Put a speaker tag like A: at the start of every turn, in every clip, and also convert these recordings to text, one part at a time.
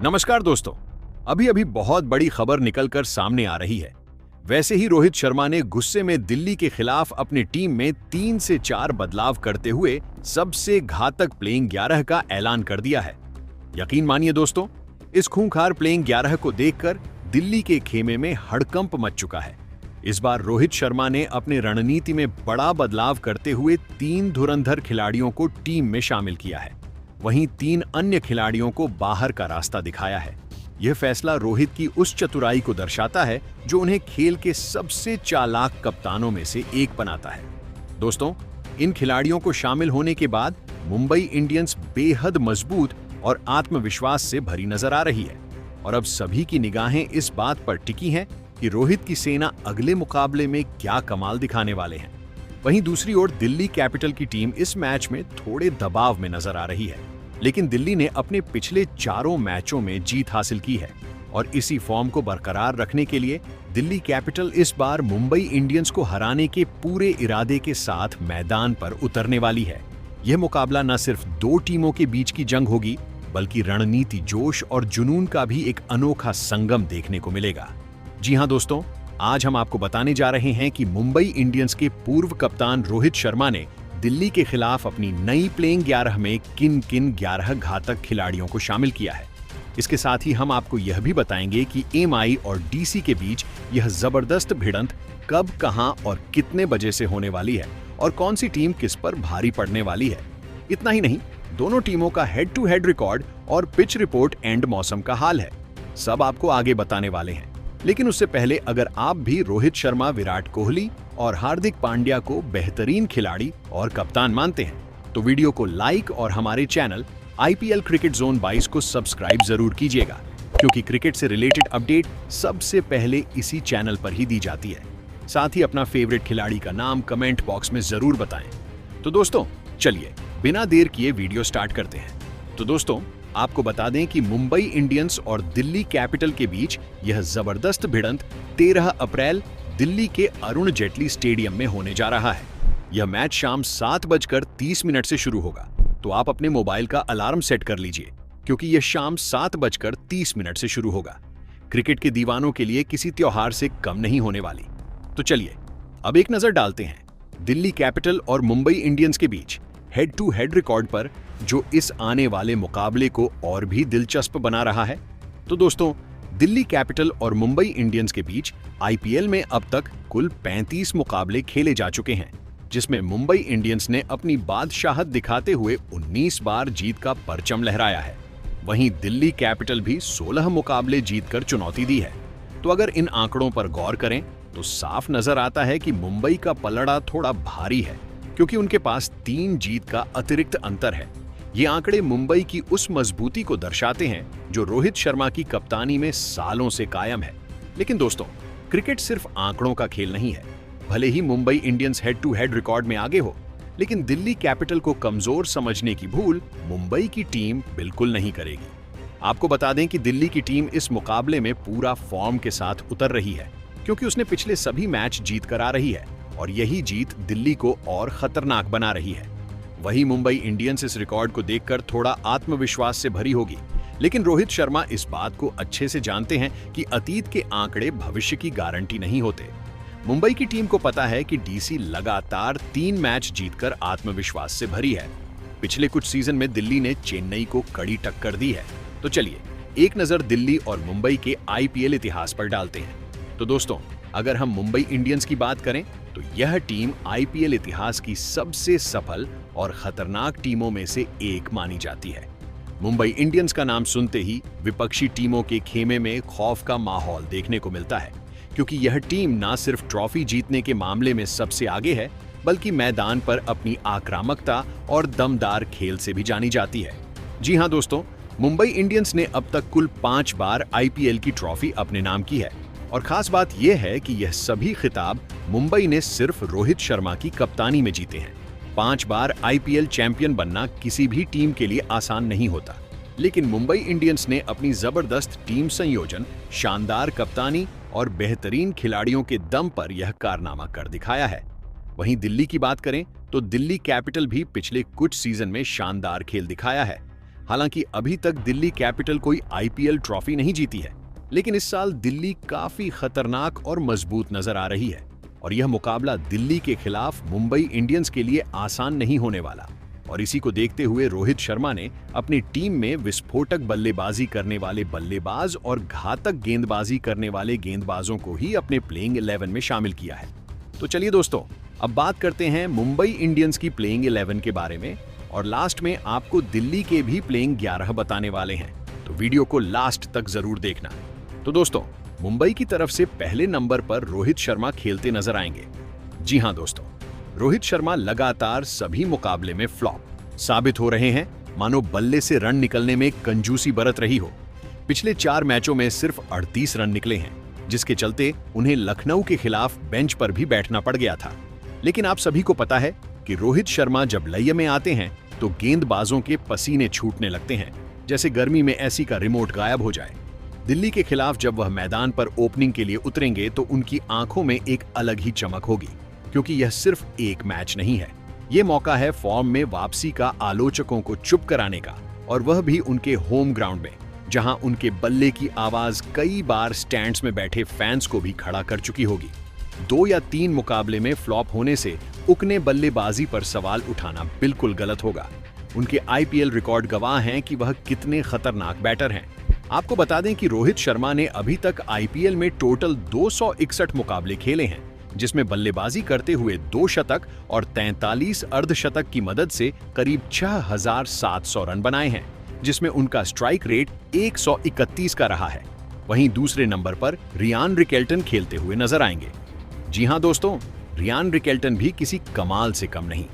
A: नमस्कार दोस्तों। अभी अभी बहुत बड़ी खबर निकलकर सामने आ रही है। वैसे ही रोहित शर्मा ने गुस्से में दिल्ली के खिलाफ अपनी टीम में 3 से 4 बदलाव करते हुए सबसे घातक प्लेइंग 11 का ऐलान कर दिया है। यकीन मानिए दोस्तों, इस खूंखार प्लेइंग 11 को देखकर दिल्ली के खेमे में हड़कंप मच चुका है। इस बार रोहित शर्मा ने अपने रणनीति में बड़ा बदलाव करते हुए 3 धुरंधर खिलाड़ियों को टीम में शामिल किया है। वहीं 3 अन्य खिलाड़ियों को बाहर का रास्ता दिखाया है। यह फैसला रोहित की उस चतुराई को दर्शाता है जो उन्हें खेल के सबसे चालाक कप्तानों में से एक बनाता है। दोस्तों, इन खिलाड़ियों को शामिल होने के बाद मुंबई इंडियंस बेहद मजबूत और आत्मविश्वास से भरी नजर आ रही है और अब सभी की निगाहें इस बात पर टिकी हैं कि रोहित की सेना अगले मुकाबले में क्या कमाल दिखाने वाले हैं। वहीं दूसरी ओर दिल्ली कैपिटल की टीम इस मैच में थोड़े दबाव में नजर आ रही है, लेकिन दिल्ली ने अपने पिछले 4 मैचों में जीत हासिल की है और इसी फॉर्म को बरकरार रखने के लिए दिल्ली कैपिटल इस बार मुंबई इंडियंस को हराने के पूरे इरादे के साथ मैदान पर उतरने वाली है। यह मुकाबला न सिर्फ 2 टीमों के बीच की जंग होगी, बल्कि रणनीति, जोश और जुनून का भी एक अनोखा संगम देखने को मिलेगा। जी हां दोस्तों, आज हम आपको बताने जा रहे हैं कि मुंबई इंडियंस के पूर्व कप्तान रोहित शर्मा ने दिल्ली के खिलाफ अपनी नई प्लेइंग 11 में किन किन 11 घातक खिलाड़ियों को शामिल किया है। इसके साथ ही हम आपको यह भी बताएंगे कि एमआई और डीसी के बीच यह जबरदस्त भिड़ंत कब, कहां और कितने बजे से होने वाली है और कौन सी टीम किस पर भारी पड़ने वाली है। इतना ही नहीं, दोनों टीमों का हेड टू हेड रिकॉर्ड और पिच रिपोर्ट एंड मौसम का हाल है, सब आपको आगे बताने वाले हैं। लेकिन उससे पहले अगर आप भी रोहित शर्मा, विराट कोहली और हार्दिक पांड्या को बेहतरीन खिलाड़ी और कप्तान मानते हैं तो वीडियो को लाइक और हमारे चैनल आईपीएल क्रिकेट जोन 22 को सब्सक्राइब जरूर कीजिएगा, क्योंकि क्रिकेट से रिलेटेड अपडेट सबसे पहले इसी चैनल पर ही दी जाती है। साथ ही अपना फेवरेट खिलाड़ी का नाम कमेंट बॉक्स में जरूर बताएं। तो दोस्तों चलिए बिना देर किए वीडियो स्टार्ट करते हैं। तो दोस्तों, आपको बता दें कि मुंबई इंडियंस और दिल्ली कैपिटल के बीच यह जबरदस्त भिड़ंत 13 अप्रैल दिल्ली के अरुण जेटली स्टेडियम में होने जा रहा है। यह मैच शाम 7:30 से शुरू होगा, तो आप अपने मोबाइल का अलार्म सेट कर लीजिए, क्योंकि यह शाम 7:30 से शुरू होगा। क्रिकेट के दीवानों के लिए किसी त्योहार से कम नहीं होने वाली। तो चलिए अब एक नजर डालते हैं दिल्ली कैपिटल और मुंबई इंडियंस के बीच हेड टू हेड रिकॉर्ड पर, जो इस आने वाले मुकाबले को और भी दिलचस्प बना रहा है। तो दोस्तों, दिल्ली कैपिटल और मुंबई इंडियंस के बीच आईपीएल में अब तक कुल 35 मुकाबले खेले जा चुके हैं, जिसमें मुंबई इंडियंस ने अपनी बादशाहत दिखाते हुए 19 बार जीत का परचम लहराया है। वहीं दिल्ली कैपिटल भी 16 मुकाबले जीतकर चुनौती दी है। तो अगर इन आंकड़ों पर गौर करें तो साफ नजर आता है कि मुंबई का पलड़ा थोड़ा भारी है, क्योंकि उनके पास 3 जीत का अतिरिक्त अंतर है। ये आंकड़े मुंबई की उस मजबूती को दर्शाते हैं जो रोहित शर्मा की कप्तानी में सालों से कायम है। लेकिन दोस्तों, क्रिकेट सिर्फ आंकड़ों का खेल नहीं है। भले ही Mumbai Indians head to head record में आगे हो, लेकिन दिल्ली कैपिटल को कमजोर समझने की भूल मुंबई की टीम बिल्कुल नहीं करेगी। आपको बता दें कि दिल्ली की टीम इस मुकाबले में पूरा फॉर्म के साथ उतर रही है, क्योंकि उसने पिछले सभी मैच जीत कर आ रही है और यही जीत दिल्ली को और खतरनाक बना रही है। वहीं मुंबई इंडियंस इस रिकॉर्ड को देखकर थोड़ा आत्मविश्वास से भरी होगी, लेकिन रोहित शर्मा इस बात को अच्छे से जानते हैं कि अतीत के आंकड़े भविष्य की गारंटी नहीं होते। मुंबई की टीम को पता है कि डीसी लगातार 3 मैच जीतकर आत्मविश्वास से भरी है। पिछले कुछ सीजन में दिल्ली ने चेन्नई को कड़ी टक्कर दी है। तो चलिए एक नजर दिल्ली और मुंबई के आईपीएल इतिहास पर डालते हैं। तो दोस्तों, अगर हम मुंबई इंडियंस की बात करें तो यह टीम आईपीएल इतिहास की सबसे सफल और खतरनाक टीमों में से एक मानी जाती है। मुंबई इंडियंस का नाम सुनते ही विपक्षी टीमों के खेमे में खौफ का माहौल देखने को मिलता है, क्योंकि यह टीम न सिर्फ ट्रॉफी जीतने के मामले में सबसे आगे है, बल्कि मैदान पर अपनी आक्रामकता और दमदार खेल से भी जानी जाती है। जी हां दोस्तों, मुंबई इंडियंस ने अब तक कुल 5 बार आईपीएल की ट्रॉफी अपने नाम की है और खास बात यह है कि यह सभी खिताब मुंबई ने सिर्फ रोहित शर्मा की कप्तानी में जीते हैं। 5 बार आईपीएल चैंपियन बनना किसी भी टीम के लिए आसान नहीं होता, लेकिन मुंबई इंडियंस ने अपनी जबरदस्त टीम संयोजन, शानदार कप्तानी और बेहतरीन खिलाड़ियों के दम पर यह कारनामा कर दिखाया है। वहीं दिल्ली की बात करें तो दिल्ली कैपिटल भी पिछले कुछ सीजन में शानदार खेल दिखाया है। हालांकि अभी तक दिल्ली कैपिटल कोई आईपीएल ट्रॉफी नहीं जीती है, लेकिन इस साल दिल्ली काफी खतरनाक और मजबूत नजर आ रही है और यह मुकाबला दिल्ली के खिलाफ मुंबई इंडियंस के लिए आसान नहीं होने वाला। और इसी को देखते हुए रोहित शर्मा ने अपनी टीम में विस्फोटक बल्लेबाजी करने वाले बल्लेबाज और घातक गेंदबाजी करने वाले गेंदबाजों को ही अपने प्लेइंग 11 में शामिल किया है। तो चलिए दोस्तों, अब बात करते हैं मुंबई इंडियंस की प्लेइंग 11 के बारे में और लास्ट में आपको दिल्ली के भी प्लेइंग 11 बताने वाले हैं, तो वीडियो को लास्ट तक जरूर देखना। तो दोस्तों, मुंबई की तरफ से पहले नंबर पर रोहित शर्मा खेलते नजर आएंगे। जी हां दोस्तों, रोहित शर्मा लगातार सभी मुकाबले में फ्लॉप साबित हो रहे हैं, मानो बल्ले से रन निकलने में कंजूसी बरत रही हो। पिछले 4 मैचों में सिर्फ 38 रन निकले हैं, जिसके चलते उन्हें लखनऊ के खिलाफ बेंच पर भी बैठना पड़ गया था। लेकिन आप सभी को पता है कि रोहित शर्मा जब लय में आते हैं तो गेंदबाजों के पसीने छूटने लगते हैं, जैसे गर्मी में एसी का रिमोट गायब हो जाए। दिल्ली के खिलाफ जब वह मैदान पर ओपनिंग के लिए उतरेंगे तो उनकी आंखों में एक अलग ही चमक होगी, क्योंकि यह सिर्फ एक मैच नहीं है, ये मौका है फॉर्म में वापसी का आलोचकों को चुप कराने का, और वह भी उनके होम ग्राउंड में, जहां उनके बल्ले की आवाज कई बार स्टैंड्स में बैठे फैंस को भी खड़ा कर चुकी होगी। 2 या 3 मुकाबले में फ्लॉप होने से उकने बल्लेबाजी पर सवाल उठाना बिल्कुल गलत होगा। उनके आईपीएल रिकॉर्ड गवाह हैं कि वह कितने खतरनाक बैटर हैं। आपको बता दें कि रोहित शर्मा ने अभी तक आईपीएल में टोटल 261 मुकाबले खेले हैं, जिसमें बल्लेबाजी करते हुए 2 शतक और 43 अर्धशतक की मदद से करीब 6700 रन बनाए हैं, जिसमें उनका स्ट्राइक रेट 131 का रहा है। वहीं दूसरे नंबर पर रियान रिकेल्टन खेलते हुए नजर आएंगे। जी हां दोस्तों, रियान रिकेल्टन भी किसी कमाल से कम नहीं।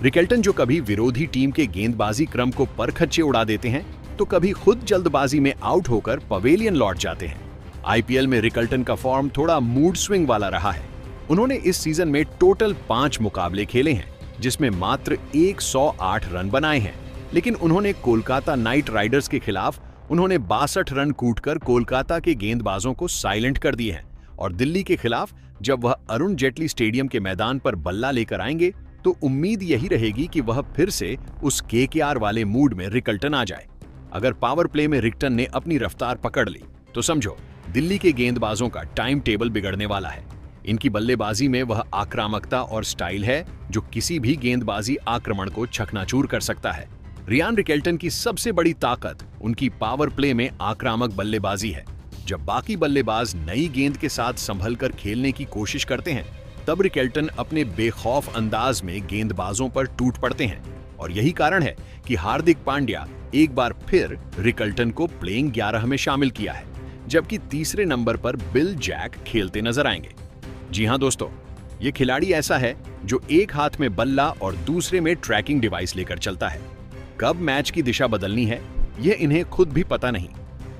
A: रिकेल्टन जो कभी विरोधी टीम के गेंदबाजी क्रम को परखच्चे उड़ा देते हैं, तो कभी खुद जल्दबाजी में आउट होकर पवेलियन लौट जाते हैं। आईपीएल में रिकेल्टन का फॉर्म थोड़ा मूड स्विंग वाला रहा है। उन्होंने इस सीजन में टोटल 5 मुकाबले खेले हैं, जिसमें मात्र 108 रन बनाए हैं। लेकिन उन्होंने कोलकाता नाइट राइडर्स के खिलाफ 62 रन कूटकर कोलकाता के गेंदबाजों को साइलेंट कर दिए हैं। और दिल्ली के खिलाफ जब वह अरुण जेटली स्टेडियम के मैदान पर बल्ला लेकर आएंगे तो उम्मीद यही रहेगी कि वह फिर से उस केकेआर वाले मूड में रिकेल्टन आ जाए। अगर पावर प्ले में रिकेल्टन ने अपनी रफ्तार पकड़ ली तो समझो दिल्ली के गेंदबाजों का टाइम टेबल बिगड़ने वाला है। इनकी बल्लेबाजी में वह आक्रामकता और स्टाइल है जो किसी भी गेंदबाजी आक्रमण को चकनाचूर कर सकता है। रियान रिकेल्टन की सबसे बड़ी ताकत उनकी पावर प्ले में आक्रामक बल्लेबाजी है। जब बाकी बल्लेबाज नई गेंद के साथ संभलकर खेलने की कोशिश करते हैं, तब रिकेल्टन अपने बेखौफ अंदाज में गेंदबाजों पर टूट पड़ते हैं। और यही कारण है कि हार्दिक पांड्या एक बार फिर रिकेल्टन को प्लेइंग 11 में शामिल किया है, जबकि तीसरे नंबर पर बिल जैक खेलते नजर आएंगे। जी हां दोस्तों, ये खिलाड़ी ऐसा है जो एक हाथ में बल्ला और दूसरे में ट्रैकिंग डिवाइस लेकर चलता है। कब मैच की दिशा बदलनी है, यह इन्हें खुद भी पता नहीं।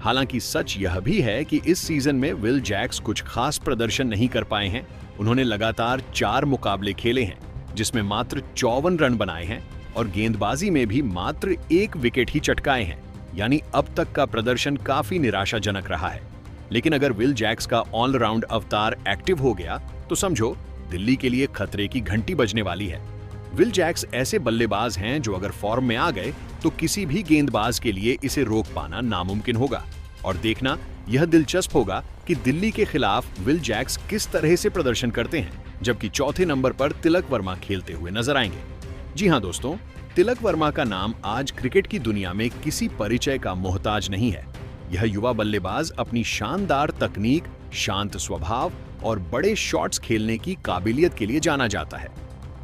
A: हालांकि सच यह भी है कि इस सीजन में विल जैक्स कुछ खास प्रदर्शन नहीं कर पाए हैं। उन्होंने लगातार 4 मुकाबले खेले हैं, जिसमें मात्र 54 रन बनाए हैं और गेंदबाजी में भी मात्र 1 विकेट ही चटकाए हैं। यानी अब तक का प्रदर्शन काफी निराशाजनक रहा है। लेकिन अगर विल जैक्स का ऑलराउंड अवतार एक्टिव हो गया तो समझो दिल्ली के लिए खतरे की घंटी बजने वाली है। विल जैक्स ऐसे बल्लेबाज हैं जो अगर फॉर्म में आ गए तो किसी भी गेंदबाज के लिए इसे रोक पाना नामुमकिन होगा। और देखना यह दिलचस्प होगा कि दिल्ली के खिलाफ विल जैक्स किस तरह से प्रदर्शन करते हैं, जबकि चौथे नंबर पर तिलक वर्मा खेलते हुए नजर आएंगे। जी हां दोस्तों, तिलक वर्मा का नाम आज क्रिकेट की दुनिया में किसी परिचय का मोहताज नहीं है। यह युवा बल्लेबाज अपनी शानदार तकनीक, शांत स्वभाव और बड़े शॉट्स खेलने की काबिलियत के लिए जाना जाता है।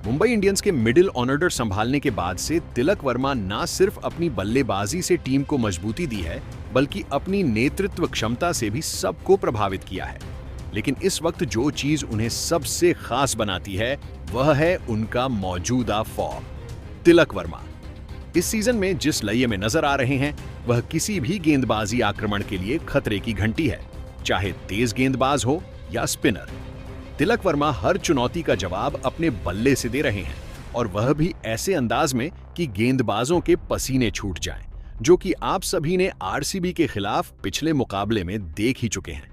A: मुंबई इंडियंस के मिडिल ऑर्डर संभालने के बाद से तिलक वर्मा न सिर्फ अपनी बल्लेबाजी से टीम को मजबूती दी है, बल्कि अपनी नेतृत्व क्षमता से भी सबको प्रभावित किया है। लेकिन इस वक्त जो चीज उन्हें सबसे खास बनाती है वह है उनका मौजूदा फॉर्म। तिलक वर्मा इस सीजन में जिस लय में नजर आ रहे हैं वह किसी भी गेंदबाजी आक्रमण के लिए खतरे की घंटी है, चाहे तेज गेंदबाज हो या स्पिनर। तिलक वर्मा हर चुनौती का जवाब अपने बल्ले से दे रहे हैं, और वह भी ऐसे अंदाज में कि गेंदबाजों के पसीने छूट जाएं, जो कि आप सभी ने आरसीबी के खिलाफ पिछले मुकाबले में देख ही चुके हैं।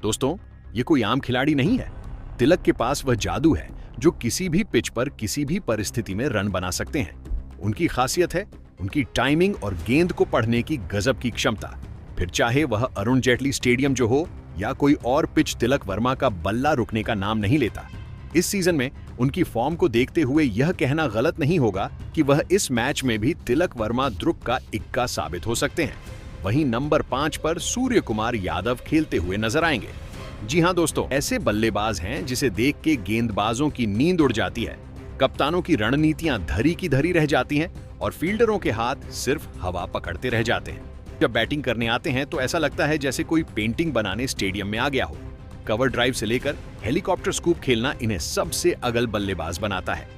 A: दोस्तों, ये कोई आम खिलाड़ी नहीं है। तिलक के पास वह जादू है जो किसी भी पिच पर किसी भी परिस्थिति में रन बना सकते हैं। उनकी खासियत है उनकी टाइमिंग और गेंद को पढ़ने की गजब की क्षमता, फिर चाहे वह अरुण जेटली स्टेडियम जो हो या कोई और पिच, तिलक वर्मा का बल्ला रुकने का नाम नहीं लेता। इस सीजन में उनकी फॉर्म को देखते हुए यह कहना गलत नहीं होगा कि वह इस मैच में भी तिलक वर्मा द्रुक का इक्का साबित हो सकते हैं। वहीं नंबर 5 पर सूर्य कुमार यादव खेलते हुए नजर आएंगे। जी हां दोस्तों, ऐसे बल्लेबाज हैं जिसे देख के गेंदबाजों की नींद उड़ जाती है, कप्तानों की रणनीतियां धरी की धरी रह जाती हैं और फील्डरों के हाथ सिर्फ हवा पकड़ते रह जाते हैं। जब बैटिंग करने आते हैं तो ऐसा लगता है जैसे कोई पेंटिंग बनाने स्टेडियम में आ गया हो। कवर ड्राइव से लेकर हेलीकॉप्टर स्कूप खेलना इन्हें सबसे अगल बल्लेबाज बनाता है।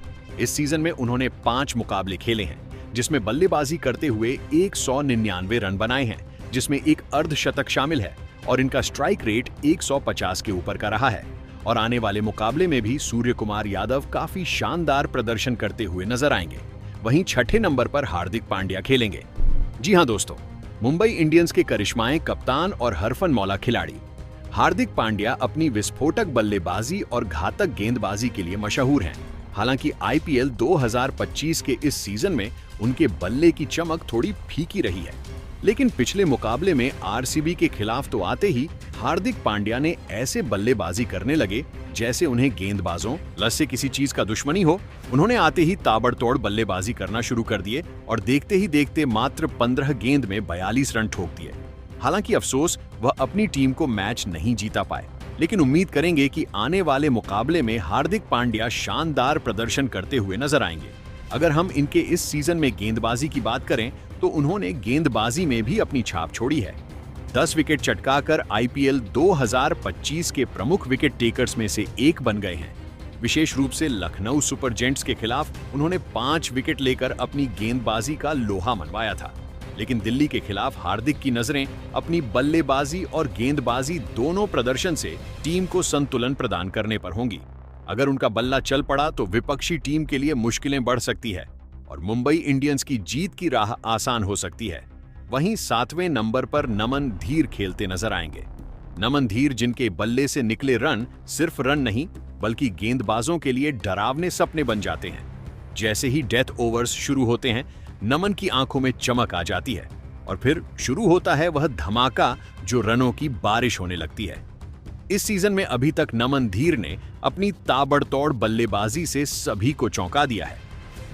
A: इस सीजन में उन्होंने 5 मुकाबले खेले हैं, जिसमें बल्लेबाजी करते हुए 199 रन बनाए हैं, जिसमें एक अर्धशतक शामिल है और इनका स्ट्राइक रेट 150 के ऊपर का रहा है। और आने वाले मुकाबले में भी सूर्य कुमार यादव काफी शानदार प्रदर्शन करते हुए नजर आएंगे। वहीं छठे नंबर पर हार्दिक पांड्या खेलेंगे। जी हां दोस्तों, मुंबई इंडियंस के करिश्माएं कप्तान और हरफनमौला खिलाड़ी हार्दिक पांड्या अपनी विस्फोटक बल्लेबाजी और घातक गेंदबाजी के लिए मशहूर हैं। हालांकि आईपीएल 2025 के इस सीजन में उनके बल्ले की चमक थोड़ी फीकी रही है, लेकिन पिछले मुकाबले में आरसीबी के खिलाफ तो आते ही हार्दिक पांड्या ने ऐसे बल्लेबाजी करने लगे जैसे उन्हें गेंदबाजों प्लस से किसी चीज का दुश्मनी हो। उन्होंने आते ही ताबड़तोड़ बल्लेबाजी करना शुरू कर दिए और देखते ही देखते मात्र 15 गेंद में 42 रन ठोक दिए। हालांकि अफसोस, वह अपनी टीम को मैच नहीं जीता पाए, लेकिन उम्मीद करेंगे कि आने वाले मुकाबले में हार्दिक पांड्या शानदार प्रदर्शन करते हुए नजर आएंगे। अगर हम इनके इस सीजन में गेंदबाजी की बात करें तो उन्होंने गेंदबाजी में भी अपनी छाप छोड़ी है। 10 विकेट चटकाकर आईपीएल 2025 के प्रमुख विकेट टेकर्स में से एक बन गए हैं। विशेष रूप से लखनऊ सुपर जेंट्स के खिलाफ उन्होंने 5 विकेट लेकर अपनी गेंदबाजी का लोहा मनवाया था। लेकिन दिल्ली के खिलाफ हार्दिक की नजरें अपनी बल्लेबाजी और गेंदबाजी दोनों प्रदर्शन से टीम को संतुलन प्रदान करने पर होंगी। अगर उनका बल्ला चल पड़ा तो विपक्षी टीम के लिए मुश्किलें बढ़ सकती है और मुंबई इंडियंस की जीत की राह आसान हो सकती है। वहीं 7वें नंबर पर नमन धीर खेलते नजर आएंगे। नमन धीर, जिनके बल्ले से निकले रन सिर्फ रन नहीं बल्कि गेंदबाजों के लिए डरावने सपने बन जाते हैं। जैसे ही डेथ ओवर्स शुरू होते हैं, नमन की आंखों में चमक आ जाती है और फिर शुरू होता है वह धमाका जो रनों की बारिश होने लगती है। इस सीजन में अभी तक नमन धीर ने अपनी ताबड़तोड़ बल्लेबाजी से सभी को चौंका दिया है।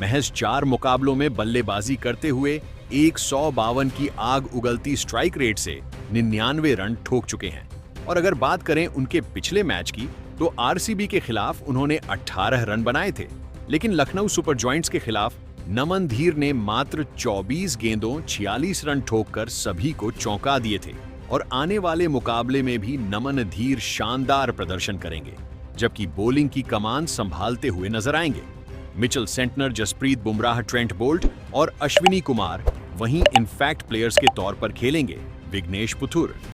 A: महज 4 मुकाबलों में बल्लेबाजी करते हुए 152 की आग उगलती स्ट्राइक रेट से 99 रन ठोक चुके हैं। और अगर बात करें उनके पिछले मैच की तो आरसीबी के खिलाफ उन्होंने 18 रन बनाए थे, लेकिन लखनऊ सुपर जॉइंट्स के खिलाफ नमन धीर ने मात्र 24 गेंदों 46 रन ठोककर सभी को चौंका दिए थे। और आने वाले मुकाबले में भी नमन धीर शानदार प्रदर्शन करेंगे, जबकि बॉलिंग की कमान संभालते हुए नजर आएंगे। Mitchell Santner, Jasprit Bumrah, Trent Boult और अश्विनी कुमार वहीं इनफैक्ट प्लेयर्स के तौर पर खेलेंगे विघ्नेश पुथुर।